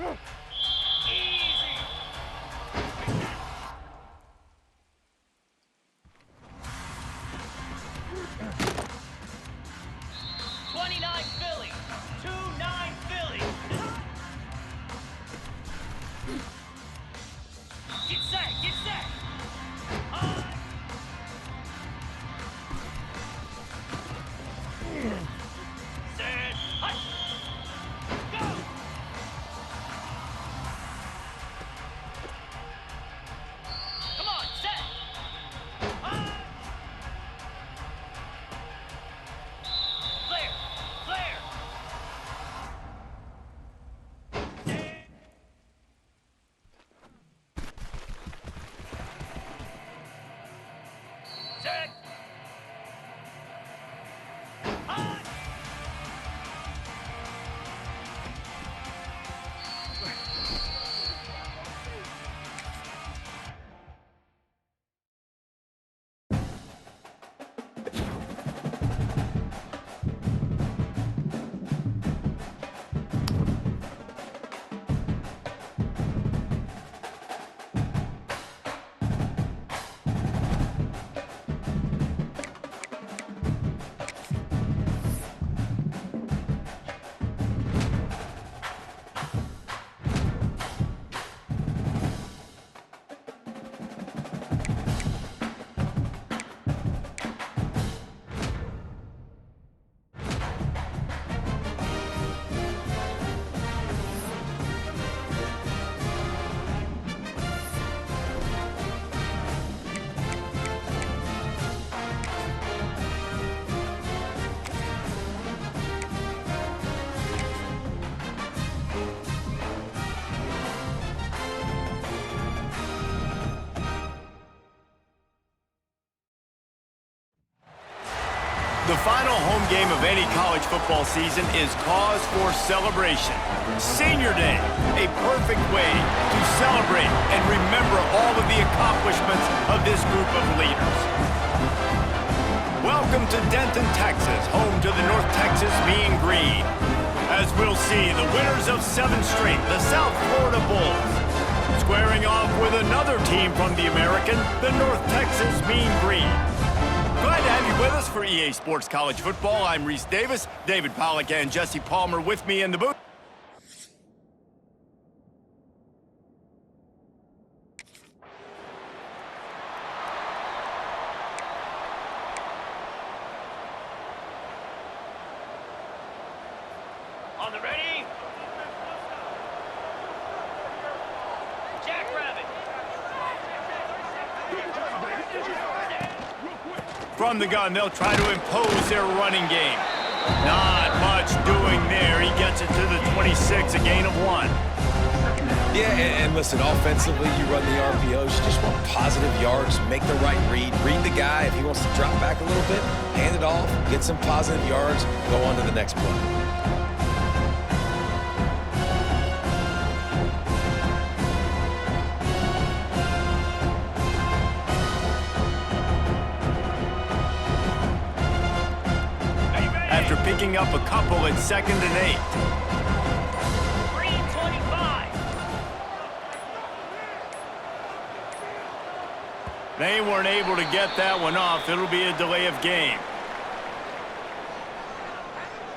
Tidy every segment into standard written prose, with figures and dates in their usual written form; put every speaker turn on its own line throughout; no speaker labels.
Easy. 29 Philly. 2-9 Philly. Get set. Get set. Set. Hut. Go. Come on. Set. Flare. Flare. Set. Hut.
The final home game of any college football season is cause for celebration. Senior Day, a perfect way to celebrate and remember all of the accomplishments of this group of leaders. Welcome to Denton, Texas, home to the North Texas Mean Green. As we'll see, the winners of 7th straight, the South Florida Bulls, squaring off with another team from the American, the North Texas Mean Green. Glad to have you with us for EA Sports College Football. I'm Reese Davis, David Pollack and Jesse Palmer with me in the booth.
On the ready. Jackrabbit.
From the gun, they'll try to impose their running game. Not much doing there. He gets it to the 26, a gain of 1.
Yeah, and listen, offensively, you run the RPOs. You just want positive yards, make the right read the guy. If he wants to drop back a little bit, hand it off, get some positive yards, go on to the next play.
After picking up a couple at 2nd and 8.
Green 25.
They weren't able to get that one off. It'll be a delay of game.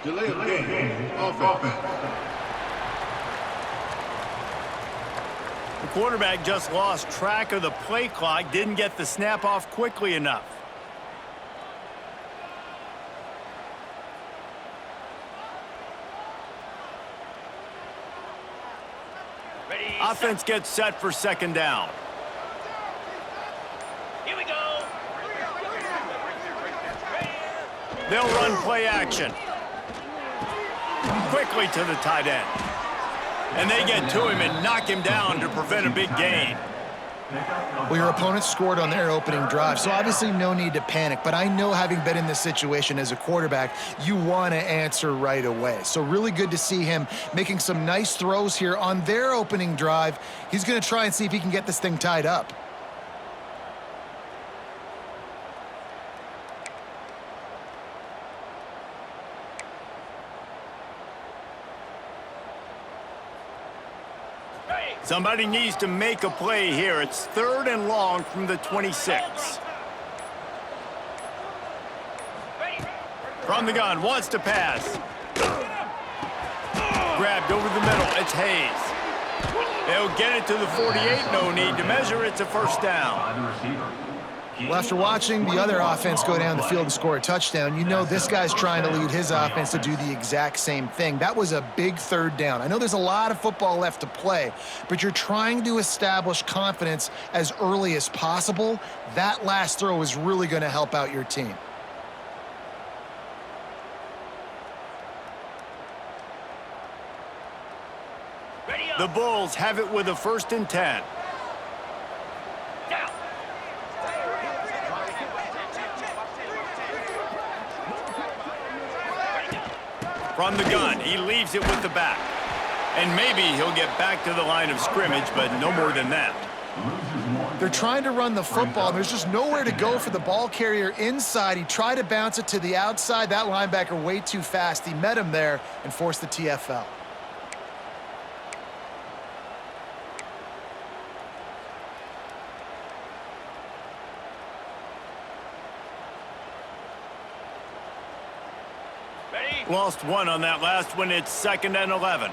Delay of game. Offense.
The quarterback just lost track of the play clock, didn't get the snap off quickly enough.
Ready.
Offense gets set for 2nd down.
Here we go.
They'll run play action. Quickly to the tight end. And they get to him and knock him down to prevent a big gain.
Well, your opponent scored on their opening drive, so obviously no need to panic. But I know, having been in this situation as a quarterback, you want to answer right away. So really good to see him making some nice throws here on their opening drive. He's going to try and see if he can get this thing tied up.
Somebody needs to make a play here. It's 3rd and long from the 26. From the gun, wants to pass. Grabbed over the middle, it's Hayes. They'll get it to the 48, no need to measure, it's a first down.
Well, after watching the other offense go down the field and score a touchdown, you know this guy's trying to lead his offense to do the exact same thing. That was a big 3rd down. I know there's a lot of football left to play, but you're trying to establish confidence as early as possible. That last throw is really going to help out your team.
The Bulls have it with a 1st and 10. From the gun, he leaves it with the back. And maybe he'll get back to the line of scrimmage, but no more than that.
They're trying to run the football, and there's just nowhere to go for the ball carrier inside. He tried to bounce it to the outside. That linebacker way too fast. He met him there and forced the TFL.
Lost one on that last one. It's 2nd and 11.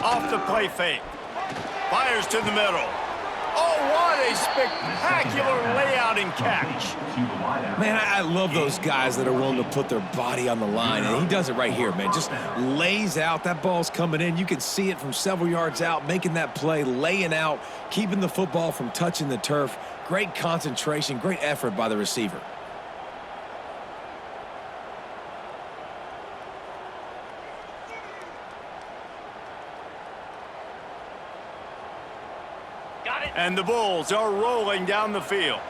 Off the play fake. Fires to the middle. Oh, what a spectacular layout and catch.
Man, I love those guys that are willing to put their body on the line, and he does it right here, man. Just lays out. That ball's coming in. You can see it from several yards out, making that play, laying out, keeping the football from touching the turf. Great concentration, great effort by the receiver.
And the Bulls are rolling down the field.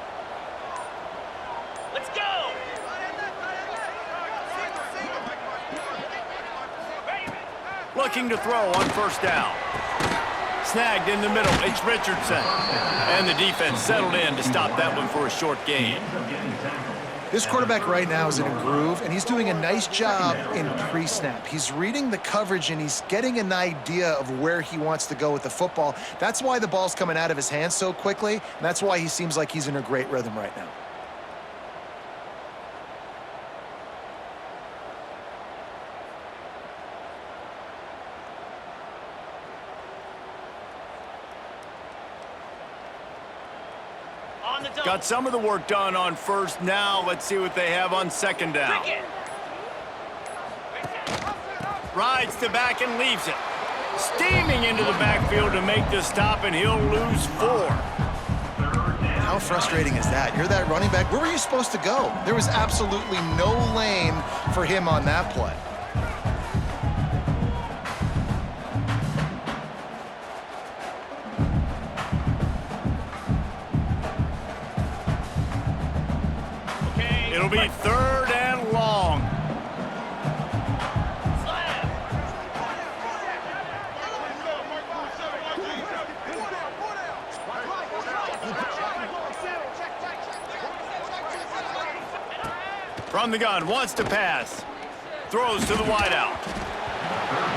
Let's go!
Looking to throw on 1st down. Snagged in the middle, it's Richardson. And the defense settled in to stop that one for a short gain.
This quarterback right now is in a groove, and he's doing a nice job in pre-snap. He's reading the coverage, and he's getting an idea of where he wants to go with the football. That's why the ball's coming out of his hands so quickly, and that's why he seems like he's in a great rhythm right now.
Got some of the work done on 1st. Now let's see what they have on 2nd down. Rides the back and leaves it. Steaming into the backfield to make the stop, and he'll lose 4.
How frustrating is that? You're that running back. Where were you supposed to go? There was absolutely no lane for him on that play.
It'll be 3rd and long. From the gun, wants to pass. Throws to the wideout.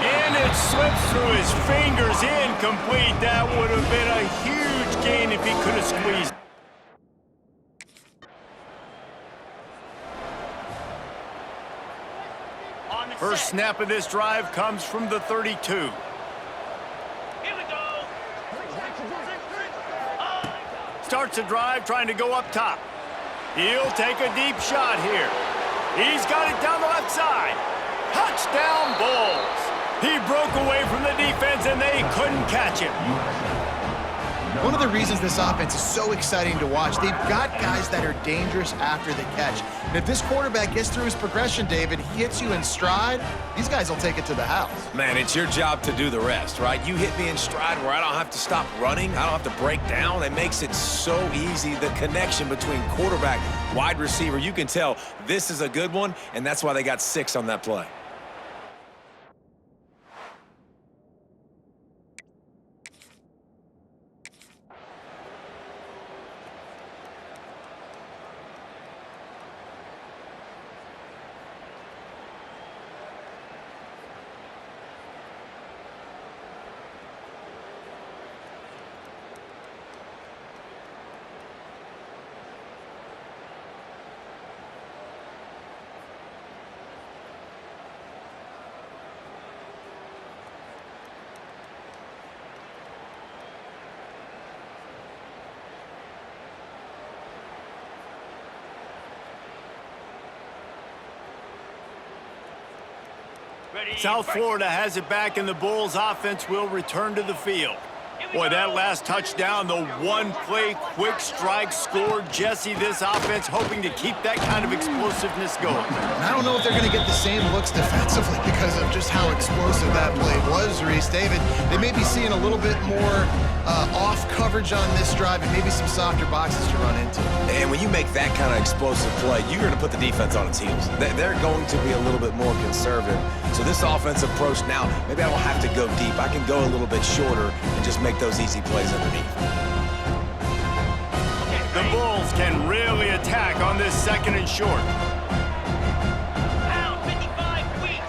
And it slips through his fingers, incomplete. That would have been a huge gain if he could have squeezed. First snap of this drive comes from the 32.
Here we go.
Starts the drive trying to go up top. He'll take a deep shot here. He's got it down the left side. Touchdown Bulls. He broke away from the defense and they couldn't catch him.
One of the reasons this offense is so exciting to watch, they've got guys that are dangerous after the catch. And if this quarterback gets through his progression, David, he hits you in stride, these guys will take it to the house.
Man, it's your job to do the rest, right? You hit me in stride where I don't have to stop running. I don't have to break down. It makes it so easy. The connection between quarterback, wide receiver, you can tell this is a good one, and that's why they got 6 on that play.
South Florida has it back, and the Bulls offense will return to the field. Boy, that last touchdown, the one-play quick strike scored. Jesse, this offense hoping to keep that kind of explosiveness going.
And I don't know if they're going to get the same looks defensively because of just how explosive that play was, Reese. David, they may be seeing a little bit more off coverage on this drive and maybe some softer boxes to run into.
And when you make that kind of explosive play, you're going to put the defense on its heels. They're going to be a little bit more conservative. So this offensive approach now, maybe I don't have to go deep. I can go a little bit shorter and just make those easy plays underneath.
The Bulls can really attack on this second and short.
Pound 55 weeks.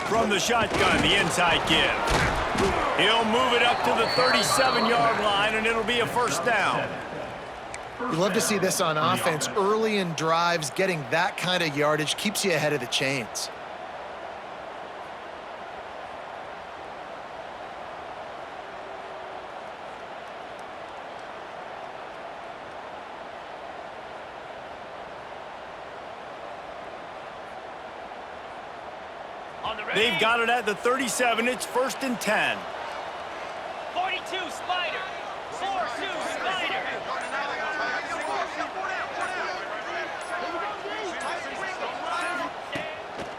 From the shotgun, the inside give. He'll move it up to the 37-yard line, and it'll be a first down.
You love to see this on offense. Early in drives, getting that kind of yardage keeps you ahead of the chains.
They've got it at the 37. It's 1st and 10.
42 Spider. 4-2 Spider.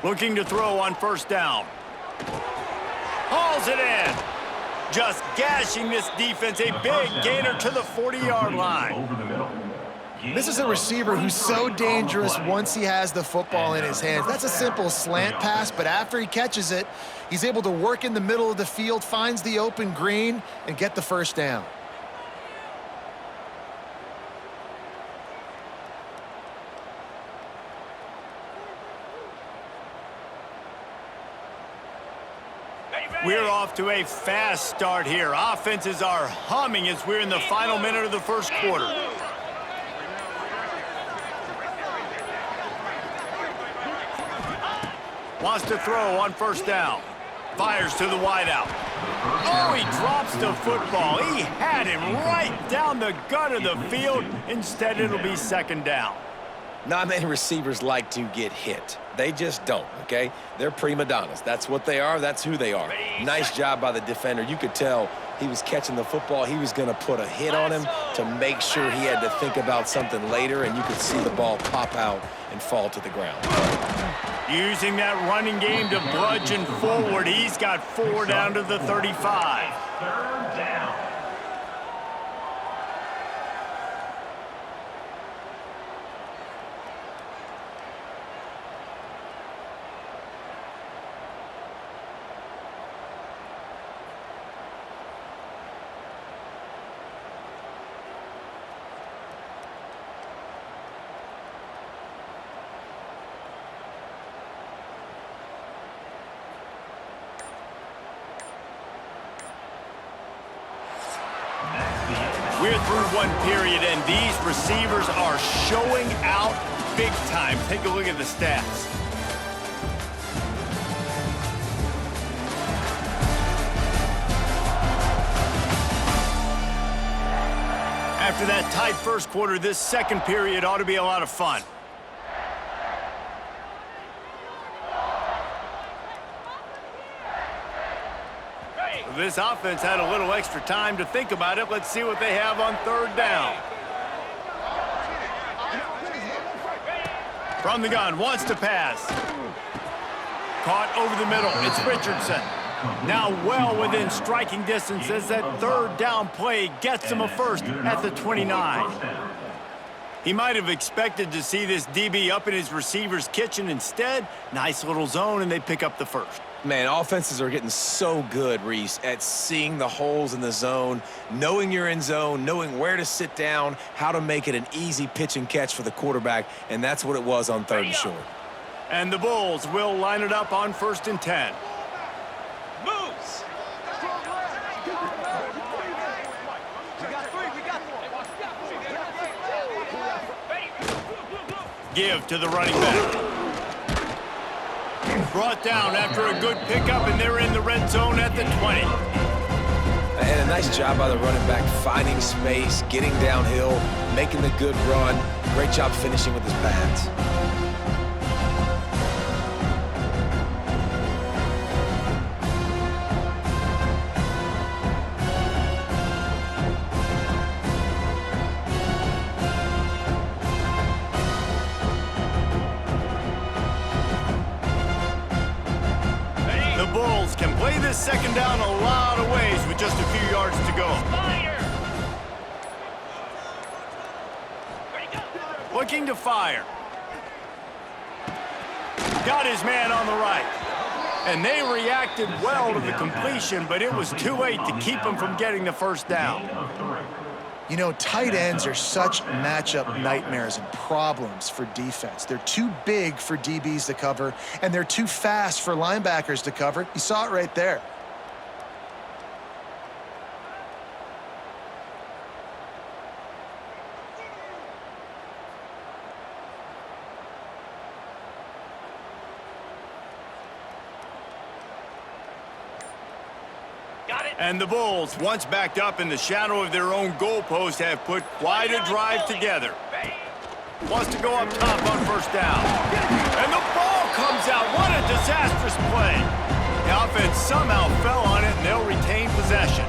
Looking to throw on first down. Hauls it in. Just gashing this defense. A big gainer to the 40-yard line.
This is a receiver who's so dangerous once he has the football in his hands. That's a simple slant pass, but after he catches it, he's able to work in the middle of the field, finds the open green, and get the first down.
We're off to a fast start here. Offenses are humming as we're in the final minute of the first quarter. Wants to throw on first down. Fires to the wideout. Oh, he drops the football. He had him right down the gut of the field. Instead, it'll be second down.
Not many receivers like to get hit. They just don't, okay? They're prima donnas. That's what they are. That's who they are. Nice job by the defender. You could tell he was catching the football. He was going to put a hit on him to make sure he had to think about something later, and you could see the ball pop out and fall to the ground.
Using that running game to bludgeon forward. He's got 4 down to the 35.
Third down.
We're through one period, and these receivers are showing out big time. Take a look at the stats. After that tight first quarter, this second period ought to be a lot of fun. This offense had a little extra time to think about it. Let's see what they have on third down. From the gun, wants to pass. Caught over the middle. It's Richardson. Now well within striking distance as that third down play gets him a first at the 29. He might have expected to see this DB up in his receiver's kitchen. Instead, nice little zone, and they pick up the first.
Man, offenses are getting so good, Reese, at seeing the holes in the zone, knowing you're in zone, knowing where to sit down, how to make it an easy pitch and catch for the quarterback, and that's what it was on third and short.
And the Bulls will line it up on 1st and 10.
Moves.
Give to the running back. Brought down after a good pickup, and they're in the red zone at the 20.
And a nice job by the running back, finding space, getting downhill, making the good run. Great job finishing with his pads.
The Bulls can play this second down a lot of ways with just a few yards to go.
Spider. Ready, go.
Looking to fire. Got his man on the right. And they reacted well to the completion, but it was too late to keep him from getting the first down.
You know, tight ends are such matchup nightmares and problems for defense. They're too big for DBs to cover, and they're too fast for linebackers to cover. You saw it right there.
Got it.
And the Bulls, once backed up in the shadow of their own goalpost, have put quite a drive together. Wants to go up top on first down. And the ball comes out. What a disastrous play. The offense somehow fell on it, and they'll retain possession.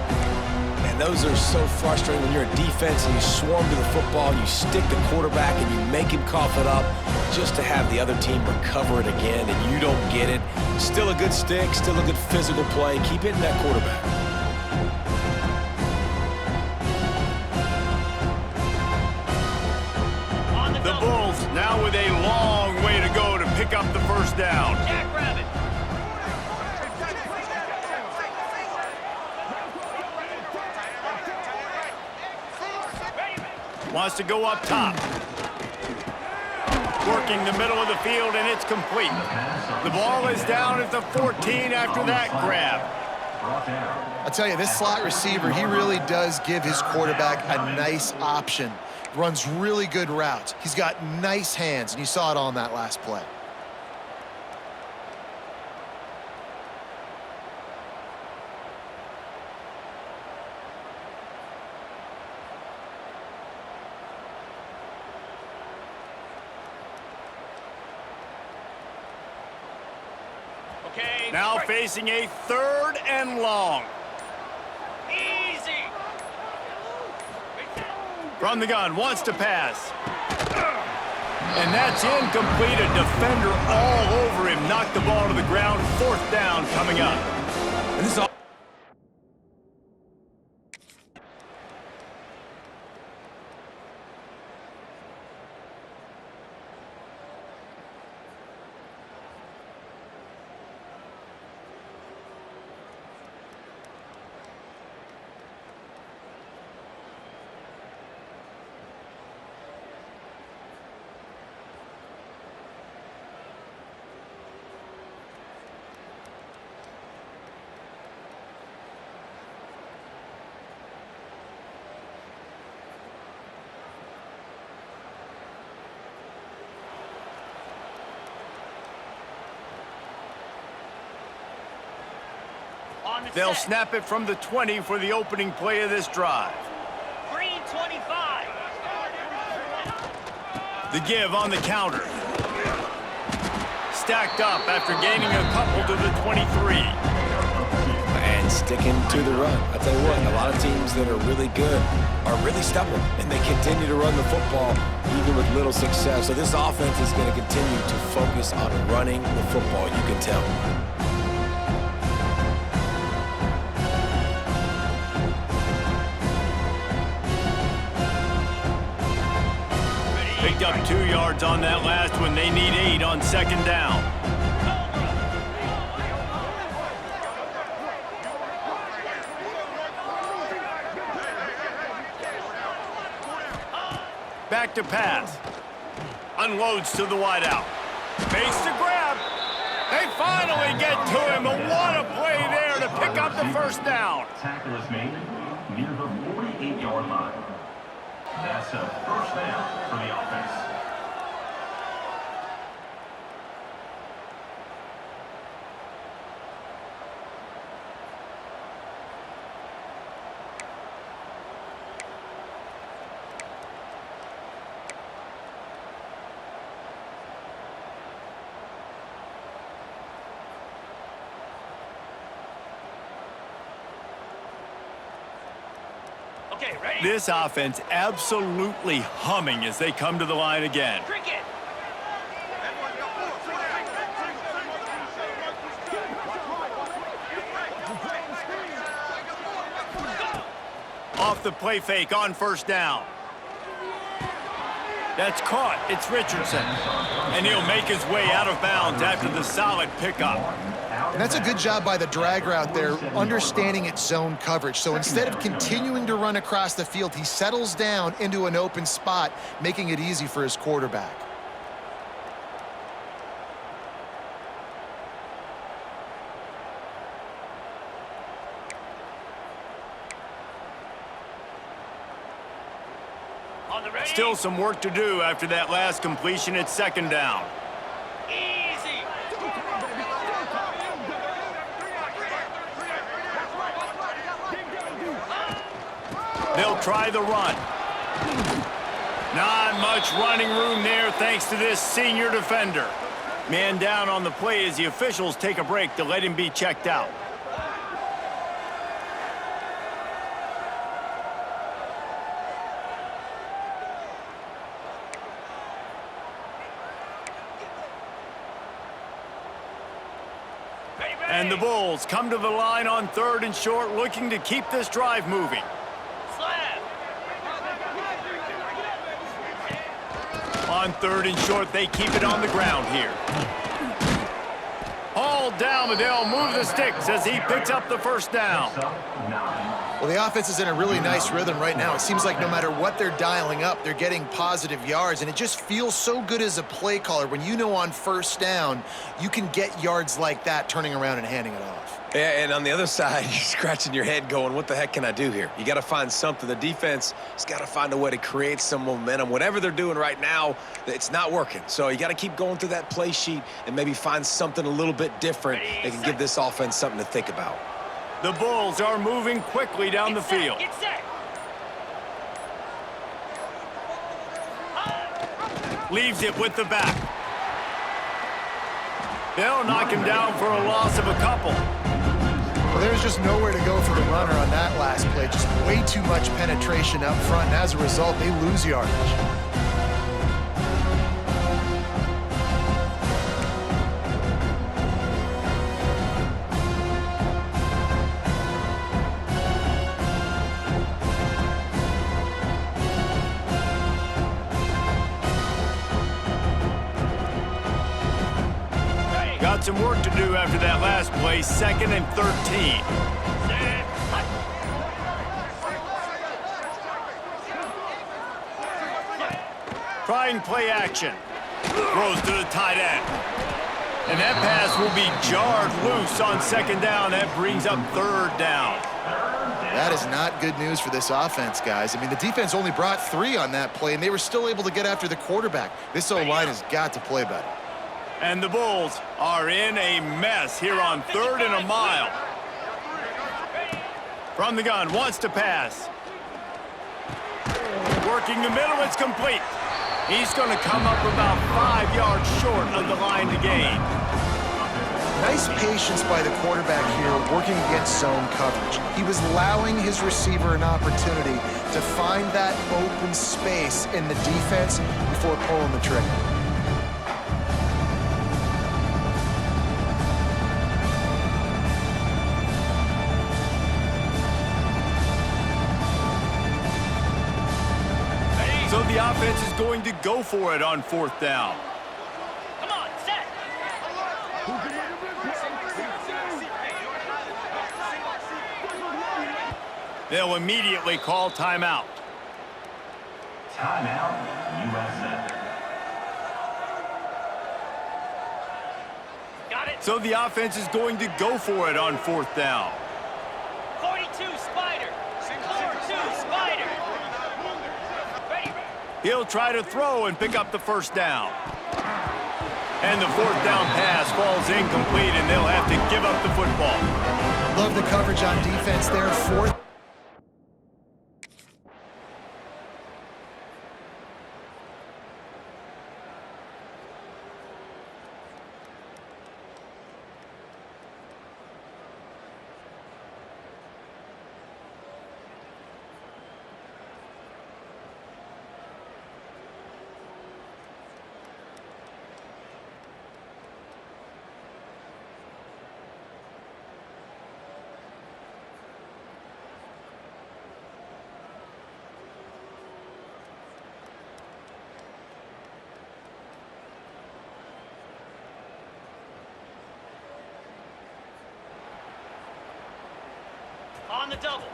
And those are so frustrating when you're a defense and you swarm to the football, you stick the quarterback and you make him cough it up just to have the other team recover it again, and you don't get it. Still a good stick, still a good physical play. Keep hitting that quarterback.
The Bulls now with a long way to go to pick up the first down.
Jackrabbit.
Wants to go up top. Working the middle of the field, and it's complete. The ball is down at the 14 after that grab.
I'll tell you, this slot receiver, he really does give his quarterback a nice option. Runs really good routes. He's got nice hands, and you saw it all in that last play.
Okay.
Now facing a third and long.
Easy.
From the gun, wants to pass. And that's incomplete. A defender all over him. Knocked the ball to the ground. Fourth down coming up.
And this is all
On the
They'll
set.
snap it from the 20 for the opening play of this drive.
Green 25.
The give on the counter. Stacked up after gaining a couple to the 23.
and sticking to the run. I tell you what, a lot of teams that are really good are really stubborn, and they continue to run the football even with little success. So this offense is going to continue to focus on running the football, you can tell.
Picked up 2 yards on that last one. They need 8 on second down. Back to pass. Unloads to the wideout. Makes the grab. They finally get to him. And what a play there to pick up the first down.
Tackle is made near the 48-yard line. That's a first down for the offense.
Okay, ready?
This offense absolutely humming as they come to the line again.
Cricket.
Off the play fake on first down. That's caught. It's Richardson. And he'll make his way out of bounds after the solid pickup.
And that's a good job by the drag route there, understanding its zone coverage. So instead of continuing to run across the field, he settles down into an open spot, making it easy for his quarterback.
On the ready.
Still some work to do after that last completion at second down.
Easy.
They'll try the run. Not much running room there thanks to this senior defender. Man down on the play as the officials take a break to let him be checked out.
Ready, ready.
And the Bulls come to the line on 3rd and short, looking to keep this drive moving.
Slab.
On 3rd and short, they keep it on the ground here. Hauled down, but they'll move the sticks as he picks up the first down.
Well, the offense is in a really nice rhythm right now. It seems like no matter what they're dialing up, they're getting positive yards, and it just feels so good as a play caller when you know on first down you can get yards like that turning around and handing it off.
Yeah, and on the other side, you're scratching your head going, what the heck can I do here? You got to find something. The defense has got to find a way to create some momentum. Whatever they're doing right now, it's not working. So you got to keep going through that play sheet and maybe find something a little bit different that can give this offense something to think about.
The Bulls are moving quickly down the field.
Get set.
Leaves it with the back. They'll knock him down for a loss of a couple.
Well, there's just nowhere to go for the runner on that last play. Just way too much penetration up front, and as a result, they lose yardage.
Got some work to do after that last play, 2nd and 13. Trying play action. Throws to the tight end. And that pass will be jarred loose on 2nd down. That brings up 3rd down.
That is not good news for this offense, guys. I mean, the defense only brought 3 on that play, and they were still able to get after the quarterback. This O-line has got to play better.
And the Bulls are in a mess here on 3rd and a mile. From the gun, wants to pass. Working the middle, it's complete. He's going to come up about 5 yards short of the line to gain.
Nice patience by the quarterback here, working against zone coverage. He was allowing his receiver an opportunity to find that open space in the defense before pulling the trigger.
So the offense is going to go for it on 4th down.
Come on, set.
They'll immediately call timeout.
Timeout, USA.
Got it.
So the offense is going to go for it on 4th down.
42 Spider. 4-2 Spider. Ready.
He'll try to throw and pick up the first down. And the 4th down pass falls incomplete, and they'll have to give up the football.
Love the coverage on defense there. 4th.
On the double.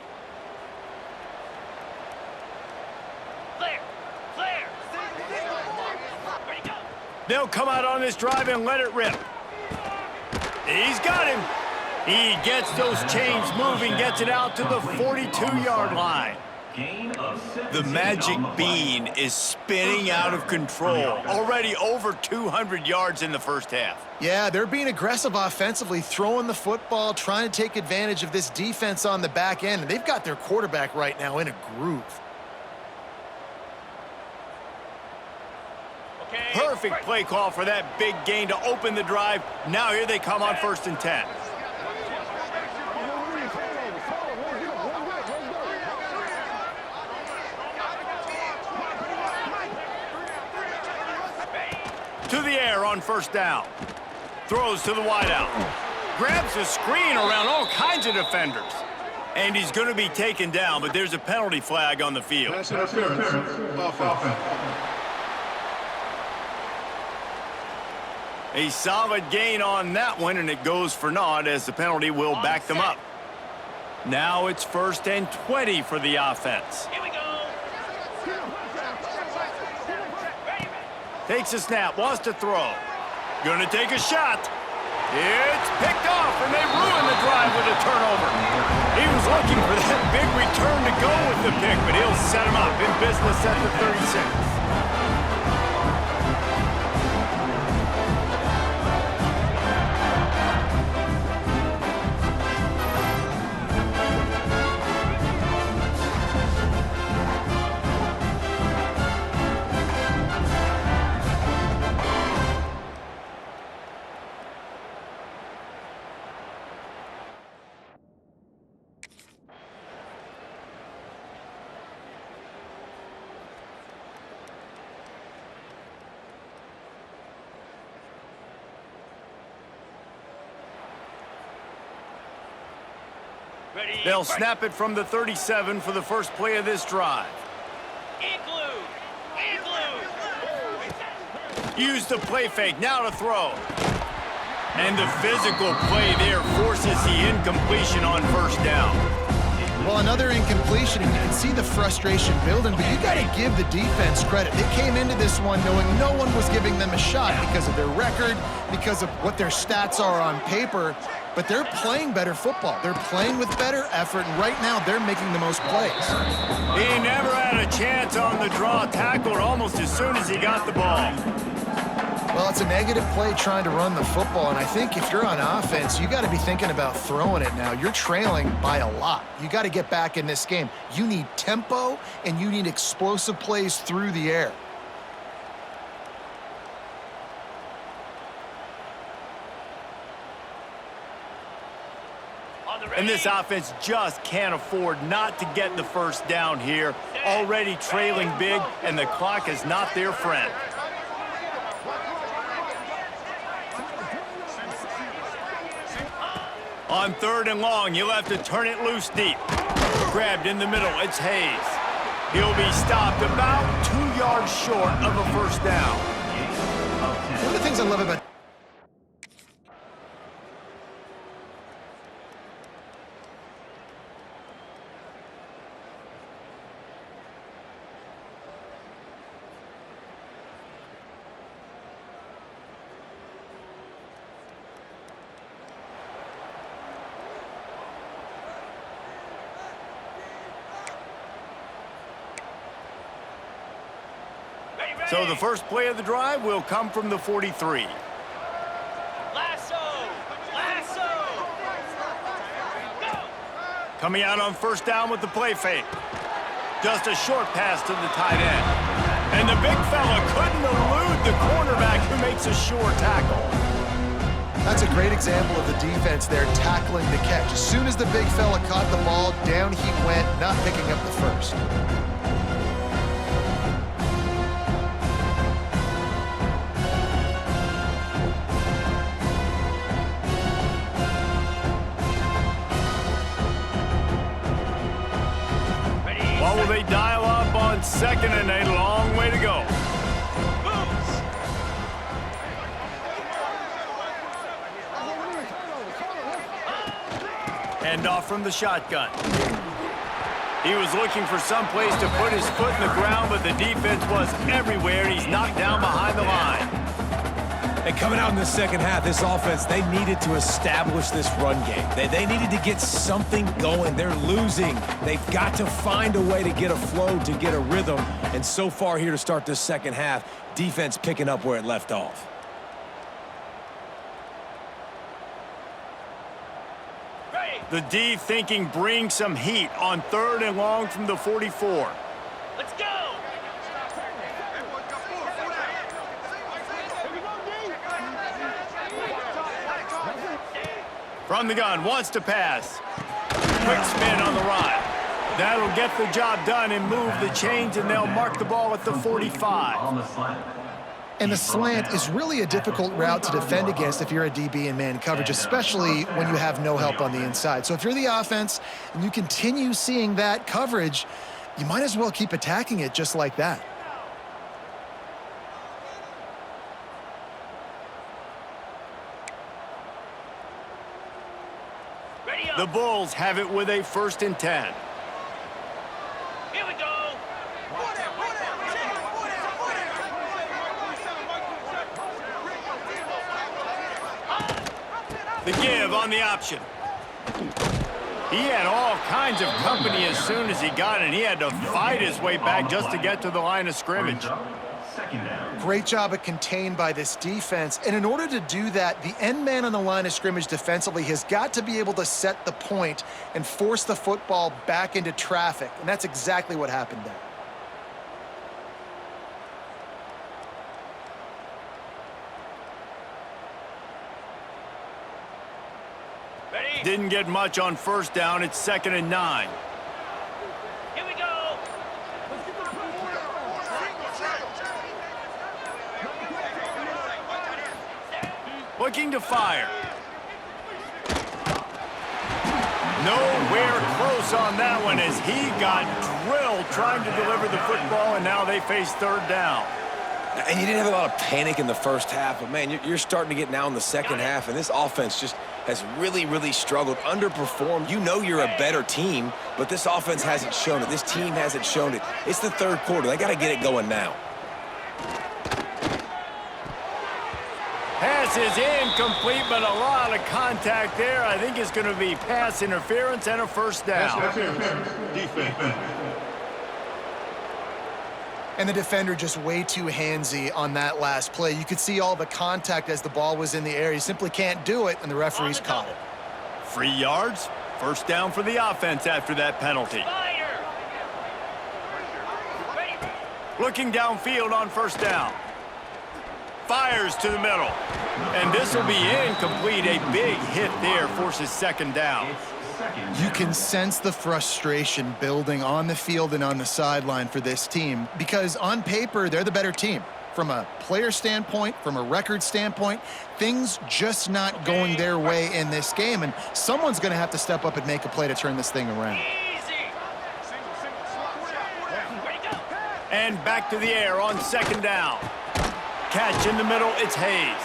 Clear. Clear. Ready, go.
They'll come out on this drive and let it rip. He's got him. He gets those chains moving, gets it out to the 42-yard line.
Gain of 17
The magic
on the play.
bean is spinning out of control. Already over 200 yards in the first half.
Yeah, they're being aggressive offensively, throwing the football, trying to take advantage of this defense on the back end. And they've got their quarterback right now in a groove.
Okay.
Perfect
break.
play call for that big gain to open the drive. Now here they come on 1st and 10. To the air on 1st down. Throws to the wideout. Grabs a screen around all kinds of defenders. And he's going to be taken down, but there's a penalty flag on the field.
Pass interference. Offense.
A solid gain on that one, and it goes for naught as the penalty will back them up. Now it's 1st and 20 for the offense.
Here we go. Ready, ready.
Takes a snap, wants to throw. Gonna take a shot. It's picked off, and they ruin the drive with a turnover. He was looking for that big return to go with the pick, but he'll set him up in business at the 36.
Ready,
They'll
break.
snap it from the 37 for the first play of this drive.
Igloo. Igloo.
Use the play fake, now to throw. And the physical play there forces the incompletion on 1st down.
Well, another incompletion, and you can see the frustration building, but you got to give the defense credit. They came into this one knowing no one was giving them a shot because of their record, because of what their stats are on paper, but they're playing better football. They're playing with better effort, and right now they're making the most plays.
He never had a chance on the draw, tackled almost as soon as he got the ball.
Well, it's a negative play trying to run the football, and I think if you're on offense, you got to be thinking about throwing it now. You're trailing by a lot. You got to get back in this game. You need tempo, and you need explosive plays through the air.
On the
And this
ready.
offense just can't afford not to get the 1st down here. Already trailing big, and the clock is not their friend. On 3rd and long, you'll have to turn it loose deep. Grabbed in the middle, it's Hayes. He'll be stopped about 2 yards short of a 1st down.
One of the things I love about
Ready, ready.
So the first play of the drive will come from the 43.
Lasso. Lasso. Go.
Coming out on 1st down with the play fake. Just a short pass to the tight end. And the big fella couldn't elude the cornerback who makes a sure tackle.
That's a great example of the defense there tackling the catch. As soon as the big fella caught the ball, down he went, not picking up the first.
Ready.
What will they dial up on 2nd and a long way to go?
Boots.
Handoff from the shotgun. He was looking for some place to put his foot in the ground, but the defense was everywhere, and he's knocked down behind the line.
And coming out in the second half, this offense, they needed to establish this run game. They needed to get something going. They're losing. They've got to find a way to get a flow, to get a rhythm. And so far here to start this second half, defense picking up where it left off.
The D thinking bring some heat on 3rd and long from the 44.
Let's go.
From the gun, wants to pass. Quick spin on the run. That'll get the job done and move the chains, and they'll mark the ball at the 45.
On the slant.
And the slant is really a difficult route to defend against if you're a DB in man coverage, especially when you have no help on the inside. So if you're the offense and you continue seeing that coverage, you might as well keep attacking it just like that.
Ready up.
The Bulls have it with a 1st and 10.
Here we go.
The give on the option. He had all kinds of company as soon as he got it. He had to fight his way back just to get to the line of scrimmage.
Second down.
Great job of contained by this defense. And in order to do that, the end man on the line of scrimmage defensively has got to be able to set the point and force the football back into traffic. And that's exactly what happened there.
Ready?
Didn't get much on 1st down. It's 2nd and 9.
Here we go.
Looking to fire. Nowhere close on that one as he got drilled trying to deliver the football, and now they face 3rd down.
And you didn't have a lot of panic in the first half, but, man, you're starting to get now in the second half, and this offense just has really, really struggled, underperformed. You know you're a better team, but this offense hasn't shown it. This team hasn't shown it. It's the 3rd quarter. They got to get it going now.
Pass is incomplete, but a lot of contact there. I think it's going to be pass interference and a 1st down.
Defense.
And the defender just way too handsy on that last play. You could see all the contact as the ball was in the air. He simply can't do it, and the referees caught it.
3 yards, 1st down for the offense after that penalty.
Fire. Ready.
Looking downfield on 1st down. Fires to the middle. And this will be incomplete. A big hit there forces 2nd down.
You can sense the frustration building on the field and on the sideline for this team because on paper, they're the better team. From a player standpoint, from a record standpoint, things just not going their way in this game, and someone's going to have to step up and make a play to turn this thing around.
Easy. Ready, go.
And back to the air on 2nd down. Catch in the middle, it's Hayes.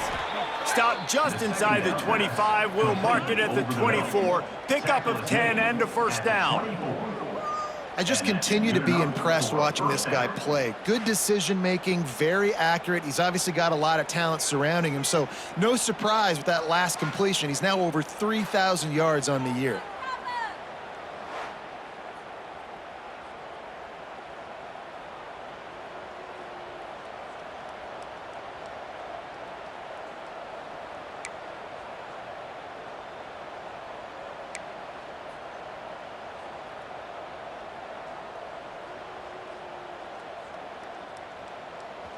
Stop just inside the 25, will mark it at the 24. Pickup of 10 and a 1st down.
I just continue to be impressed watching this guy play. Good decision-making, very accurate. He's obviously got a lot of talent surrounding him, so no surprise with that last completion. He's now over 3,000 yards on the year.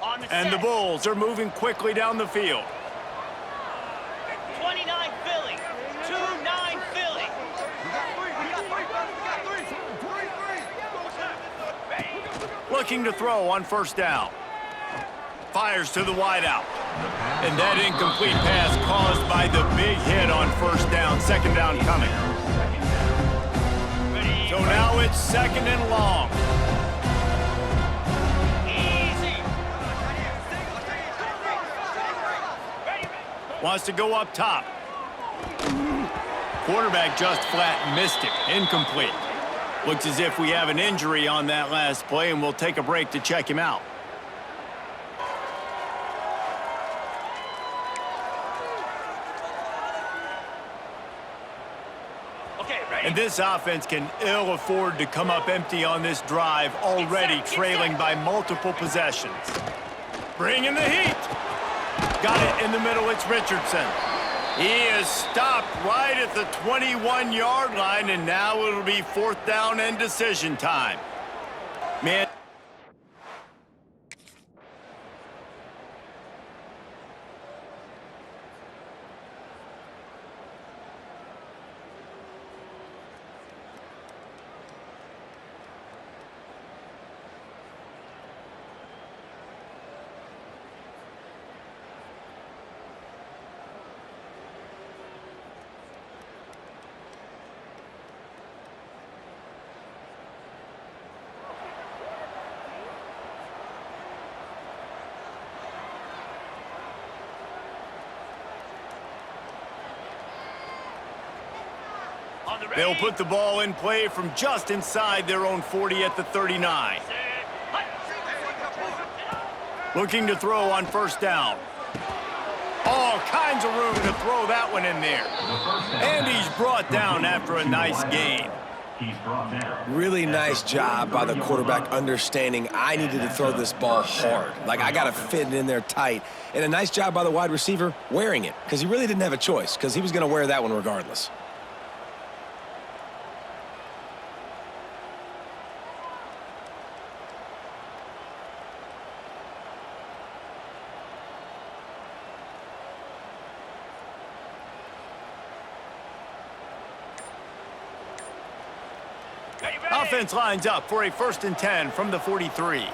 On the
And the
set.
Bulls are moving quickly down the field.
29 Philly. 2-9 Philly. Ready.
Looking to throw on 1st down. Fires to the wideout. And that incomplete pass caused by the big hit on 1st down. 2nd down coming.
Ready.
So now it's 2nd and long.
Easy. Ready.
Wants to go up top. Quarterback just flat missed it. Incomplete. Looks as if we have an injury on that last play, and we'll take a break to check him out.
Okay, ready?
And this offense can ill afford to come up empty on this drive, already trailing by multiple possessions. Bringing the heat. Got it in the middle. It's Richardson. He is stopped right at the 21-yard line, and now it'll be 4th down and decision time. Man.
On the ready.
They'll put the ball in play from just inside their own 40 at the 39. Looking to throw on 1st down. All kinds of room to throw that one in there. And he's brought down after a nice gain.
He's brought down.
Really nice job by the quarterback understanding I needed to throw this ball hard. Like, I got to fit it in there tight. And a nice job by the wide receiver wearing it, because he really didn't have a choice, because he was going to wear that one regardless.
Ready, ready.
Offense lines up for a 1st and 10 from the 43.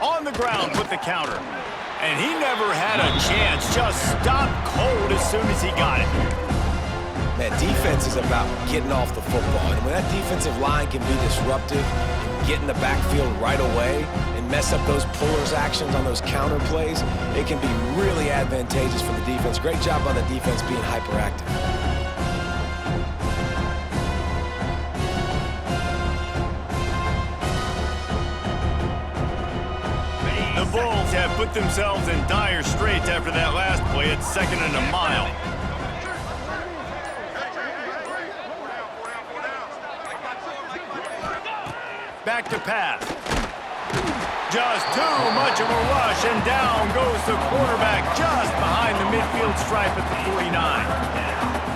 On the ground with the counter. And he never had a chance. Just stopped cold as soon as he got it.
Man, defense is about getting off the football. And when that defensive line can be disruptive and get in the backfield right away and mess up those pullers actions on those counter plays, it can be really advantageous for the defense. Great job by the defense being hyperactive.
The Bulls have put themselves in dire straits after that last play at 2nd and a mile. Back to pass. Just too much of a rush, and down goes the quarterback just behind the midfield stripe at the 49.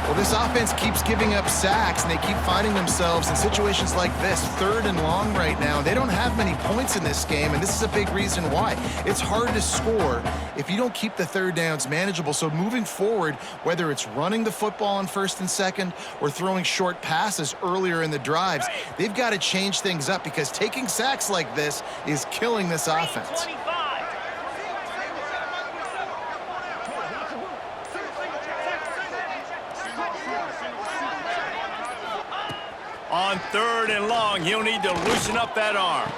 Well, this offense keeps giving up sacks, and they keep finding themselves in situations like this, 3rd and long right now. They don't have many points in this game, and this is a big reason why. It's hard to score if you don't keep the 3rd downs manageable. So moving forward, whether it's running the football on 1st and 2nd or throwing short passes earlier in the drives, they've got to change things up, because taking sacks like this is killing this offense.
25.
On 3rd and long, he'll need to loosen up that arm.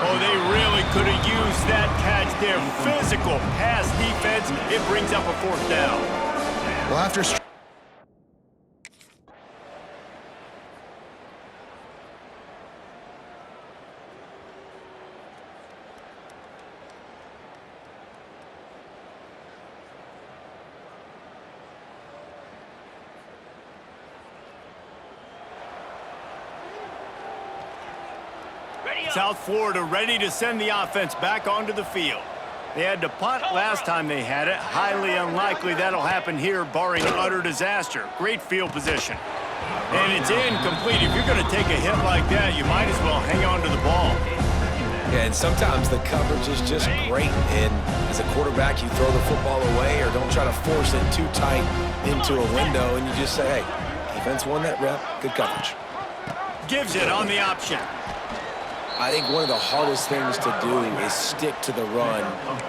Oh, they really could have used that catch there. Physical pass defense. It brings up a 4th down.
Well, after
South Florida ready to send the offense back onto the field. They had to punt last time they had it. Highly unlikely that'll happen here, barring utter disaster. Great field position. And it's incomplete. If you're going to take a hit like that, you might as well hang on to the ball.
Yeah, and sometimes the coverage is just great. And as a quarterback, you throw the football away or don't try to force it too tight into a window, and you just say, hey, defense won that rep. Good coverage.
Gives it on the option.
I think one of the hardest things to do is stick to the run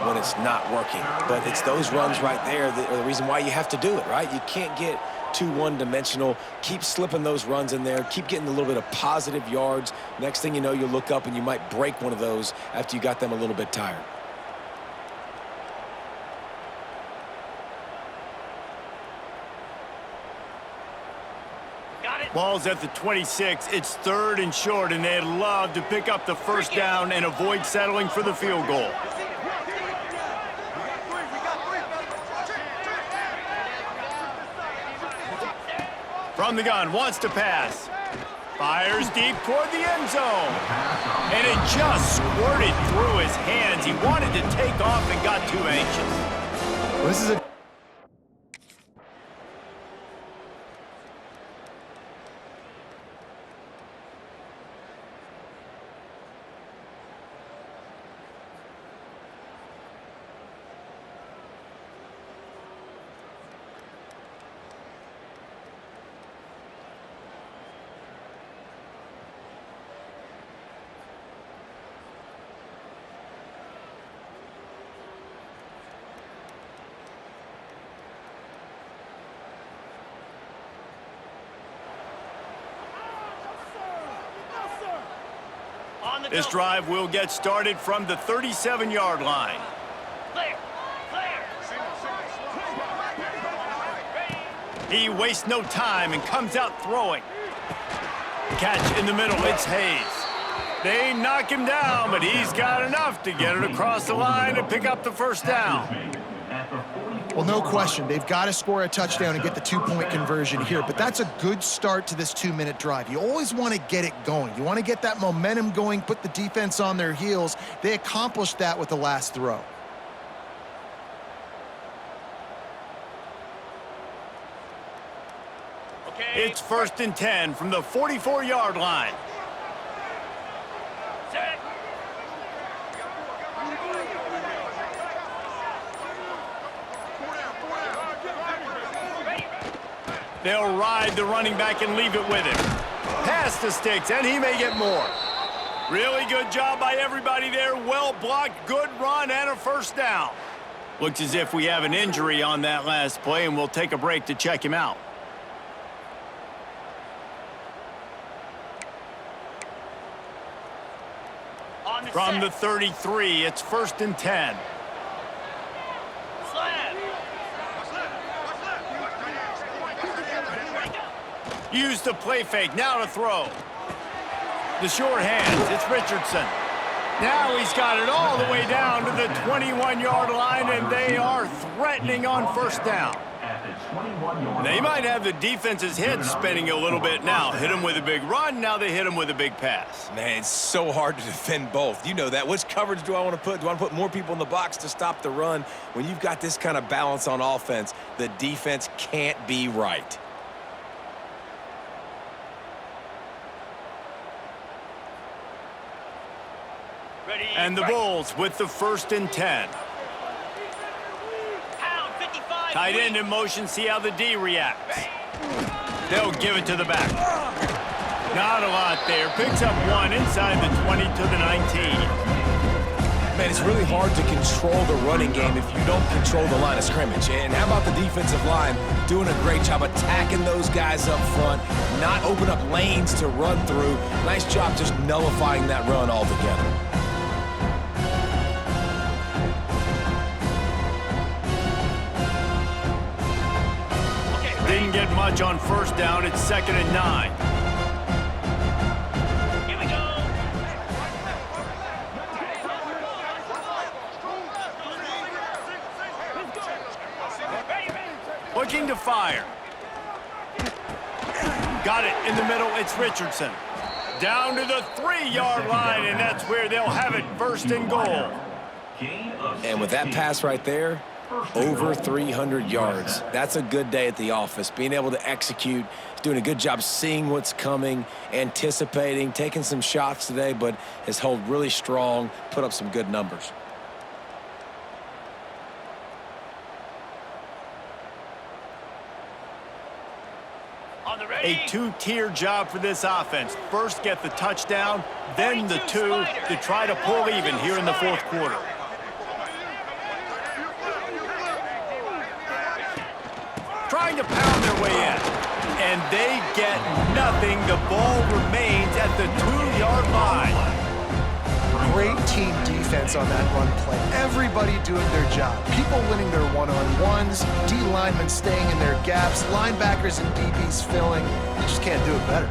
when it's not working. But it's those runs right there that are the reason why you have to do it, right? You can't get too one-dimensional. Keep slipping those runs in there. Keep getting a little bit of positive yards. Next thing you know, you look up and you might break one of those after you got them a little bit tired.
Got it.
Ball's at the 26. It's 3rd and short, and they'd love to pick up the first down and avoid settling for the field goal. From the gun, wants to pass. Fires deep toward the end zone. And it just squirted through his hands. He wanted to take off and got too anxious.
Well, this is a
On the
This
go.
drive will get started from the 37-yard line.
Clear. Clear.
He wastes no time and comes out throwing. Catch in the middle, it's Hayes. They knock him down, but he's got enough to get it across the line and pick up the first down.
Well, no question. They've got to score a touchdown and get the 2-point conversion here, but that's a good start to this 2-minute drive. You always want to get it going. You want to get that momentum going, put the defense on their heels. They accomplished that with the last throw.
Okay.
It's 1st and 10 from the 44-yard line.
Set. Ready.
They'll ride the running back and leave it with him. Pass the sticks, and he may get more. Really good job by everybody there. Well blocked, good run, and a first down. Looks as if we have an injury on that last play, and we'll take a break to check him out.
On the
From the
set.
33, it's 1st and 10.
Slam.
Use the play fake, now to throw. The short hands, it's Richardson. Now he's got it all the way down to the 21-yard line, and they are threatening on first down. They might have the defense's head spinning a little bit now. Hit him with a big run, now they hit him with a big pass.
Man, it's so hard to defend both. You know that. Which coverage do I want to put? Do I want to put more people in the box to stop the run? When you've got this kind of balance on offense, the defense can't be right.
Ready.
And the
Right.
Bulls with the 1st and 10.
Pound 55.
Tight end in motion, see how the D reacts. They'll give it to the back. Not a lot there. Picks up one inside the 20 to the 19.
Man, it's really hard to control the running game if you don't control the line of scrimmage. And how about the defensive line doing a great job attacking those guys up front, not open up lanes to run through. Nice job just nullifying that run altogether.
Didn't get much on first down. It's 2nd and 9.
Here we go.
Looking to fire. Got it in the middle. It's Richardson. Down to the 3-yard line, and that's where they'll have it 1st and goal.
And with that pass right there, over 300 yards. That's a good day at the office. Being able to execute, doing a good job seeing what's coming, anticipating, taking some shots today, but has held really strong, put up some good numbers.
On the ready.
A two-tier job for this offense. First, get the touchdown, then the 2 to try to pull even here in the 4th quarter. Trying to pound their way in, and they get nothing. The ball remains at the 2-yard line.
Great team defense on that run play. Everybody doing their job. People winning their one-on-ones, D linemen staying in their gaps, linebackers and DBs filling. You just can't do it better.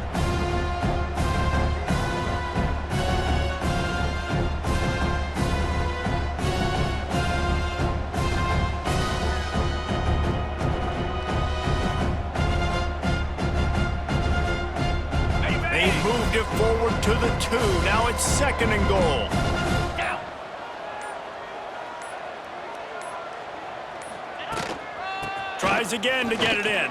They moved it forward to the 2. Now it's 2nd and goal.
Down.
Tries again to get it in.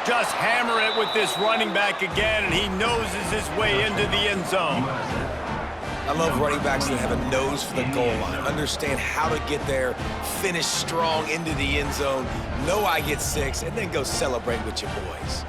Just hammer it with this running back again, and he noses his way into the end zone.
I love running backs that have a nose for the goal line. Understand how to get there, finish strong into the end zone, know I get 6, and then go celebrate with your boys.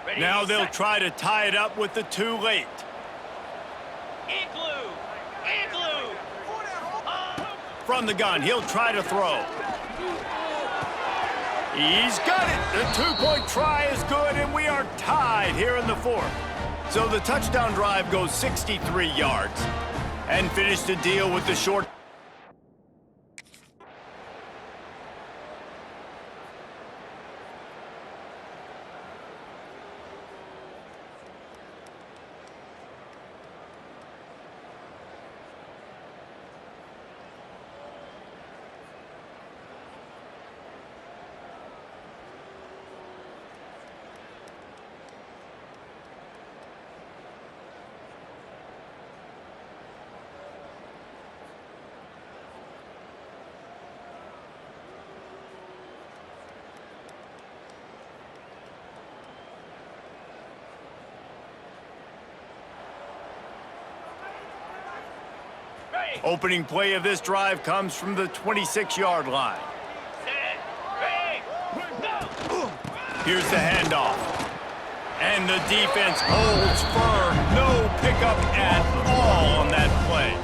Ready,
Now they'll
set.
try to tie it up with the 2 late.
Igloo. Igloo.
From the gun, he'll try to throw. He's got it. The 2-point try is good, and we are tied here in the 4th. So the touchdown drive goes 63 yards. And finish the deal with the short.
Ready.
Opening play of this drive comes from the 26-yard line.
Set. Ready. Go.
Here's the handoff. And the defense holds firm. No pickup at all on that play.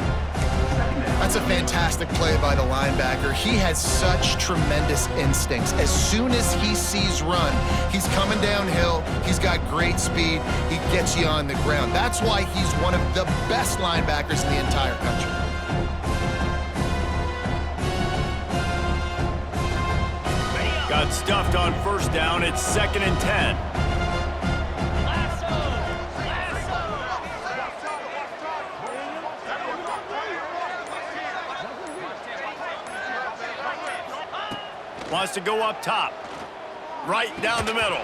That's a fantastic play by the linebacker. He has such tremendous instincts. As soon as he sees run, he's coming downhill. He's got great speed. He gets you on the ground. That's why he's one of the best linebackers in the entire country.
Ready up.
Got stuffed on 1st down. It's 2nd and 10.
Lasso.
Wants to go up top. Right down the middle.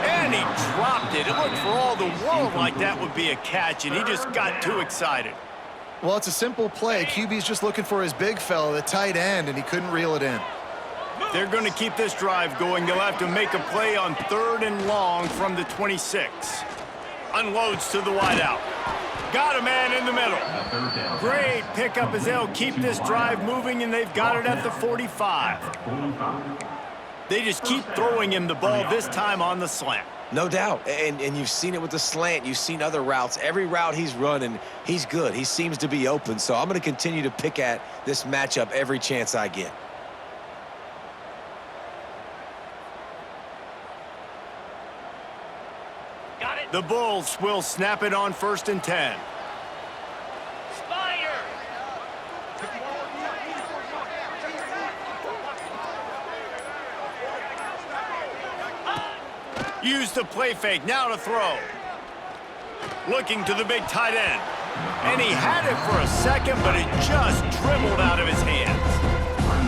And he dropped it. It looked for all the world like that would be a catch, and he just got too excited.
Well, it's a simple play. QB's just looking for his big fella, the tight end, and he couldn't reel it in.
They're going to keep this drive going. They'll have to make a play on 3rd and long from the 26. Unloads to the wideout. Got a man in the middle.
Third down.
Great pickup as they'll keep this drive moving, and they've got it at the 45.
45.
They just keep throwing him the ball, this time on the slant.
No doubt, and you've seen it with the slant. You've seen other routes. Every route he's running, he's good. He seems to be open, so I'm going to continue to pick at this matchup every chance I get.
Got it.
The Bulls will snap it on 1st and 10.
Spider.
Use the play fake, now to throw. Looking to the big tight end. And he had it for a second, but it just dribbled out of his hands.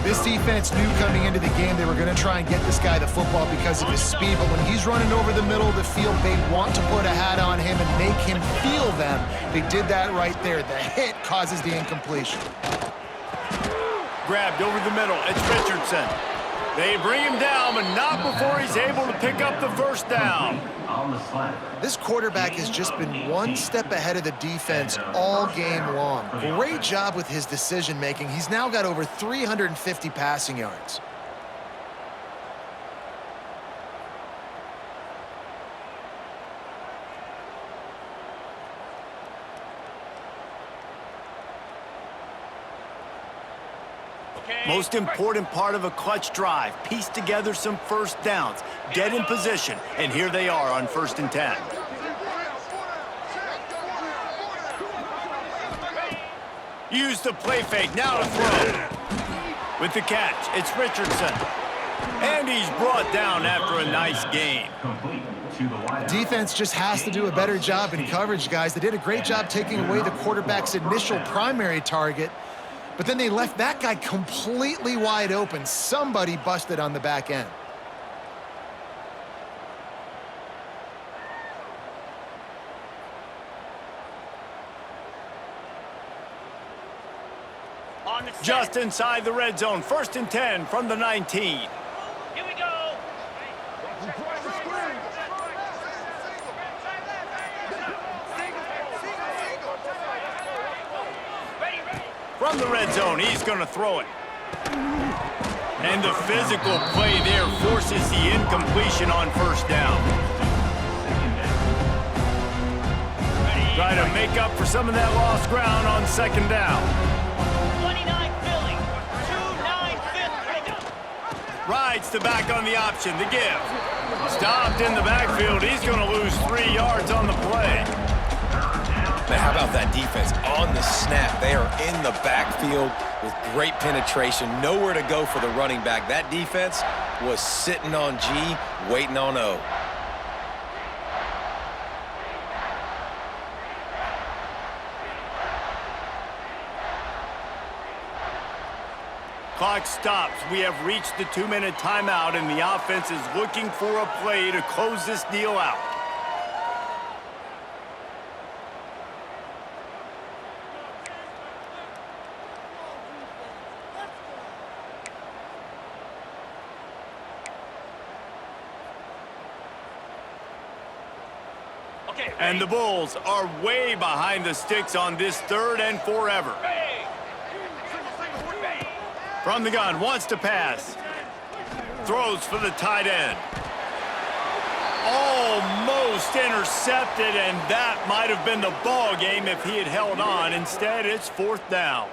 This defense knew coming into the game they were going to try and get this guy the football because of his speed, but when he's running over the middle of the field, they want to put a hat on him and make him feel them. They did that right there. The hit causes the incompletion.
Grabbed over the middle, it's Richardson. They bring him down, but not before he's able to pick up the 1st down.
On the slant.
This quarterback has just been one step ahead of the defense all game long. Great job with his decision-making. He's now got over 350 passing yards.
Most important part of a clutch drive. Piece together some first downs. Get in position, and here they are on 1st and 10. Use the play fake, now to throw. With the catch, it's Richardson. And he's brought down after a nice gain.
Complete to the wideout.
Defense just has to do a better job in coverage, guys. They did a great job taking away the quarterback's initial primary target, but then they left that guy completely wide open. Somebody busted on the back end.
On the set.
Just inside the red zone, 1st and 10 from the 19.
Here we go. Ready, ready.
From the red zone, he's going to throw it. And the physical play there forces the incompletion on 1st down. Try to make up for some of that lost ground on 2nd down.
29 Philly. 2-9 Philly. Ready, go.
Rides the back on the option, the give. Stopped in the backfield. He's going to lose 3 yards on the play.
Man, how about that defense? On the snap, they are in the backfield with great penetration. Nowhere to go for the running back. That defense was sitting on G, waiting on O.
Clock stops. We have reached the 2-minute timeout, and the offense is looking for a play to close this deal out.
Okay, ready.
And the Bulls are way behind the sticks on this 3rd and forever.
Ready.
From the gun, wants to pass. Throws for the tight end. Almost intercepted, and that might have been the ball game if he had held on. Instead, it's 4th down.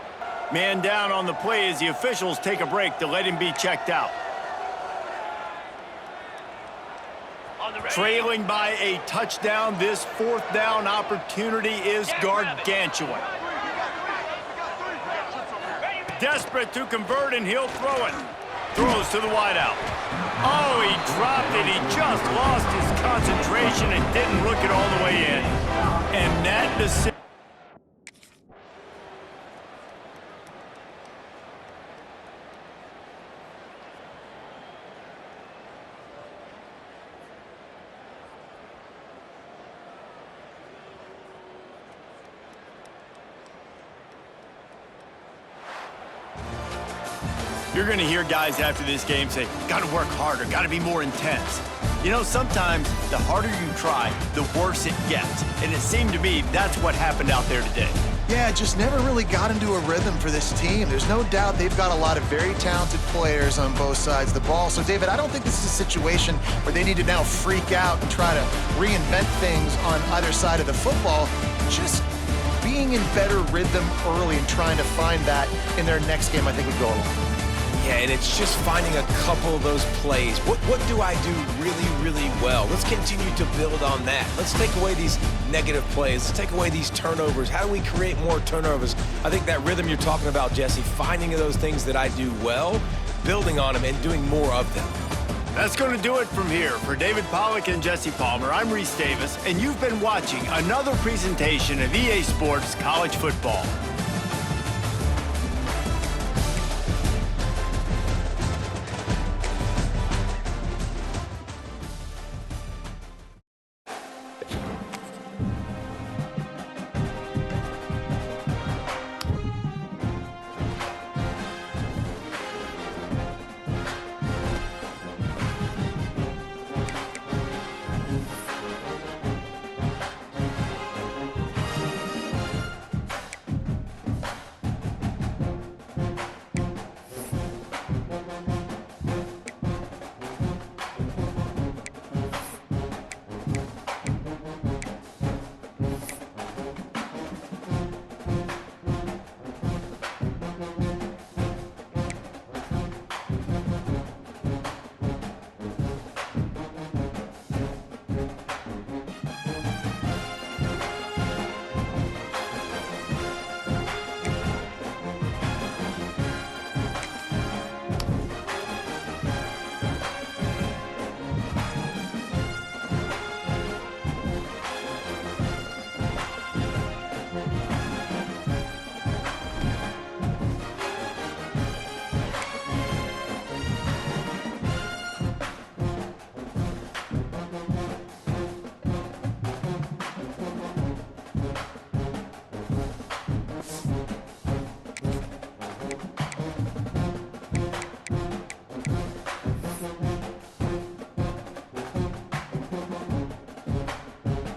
Man down on the play as the officials take a break to let him be checked out.
On the ready.
Trailing by a touchdown, this 4th down opportunity is gargantuan. Desperate to convert, and he'll throw it. Throws to the wideout. Oh, he dropped it. He just lost his concentration and didn't look it all the way in. And that decision. You're going to hear guys after this game say, got to work harder, got to be more intense. You know, sometimes the harder you try, the worse it gets. And it seemed to me that's what happened out there today.
Yeah, just never really got into a rhythm for this team. There's no doubt they've got a lot of very talented players on both sides of the ball. So, David, I don't think this is a situation where they need to now freak out and try to reinvent things on either side of the football. Just being in better rhythm early and trying to find that in their next game, I think would go a long way.
Yeah, and it's just finding a couple of those plays. What do I do really, really well? Let's continue to build on that. Let's take away these negative plays. Let's take away these turnovers. How do we create more turnovers? I think that rhythm you're talking about, Jesse, finding those things that I do well, building on them, and doing more of them.
That's going to do it from here. For David Pollack and Jesse Palmer, I'm Reese Davis, and you've been watching another presentation of EA Sports College Football.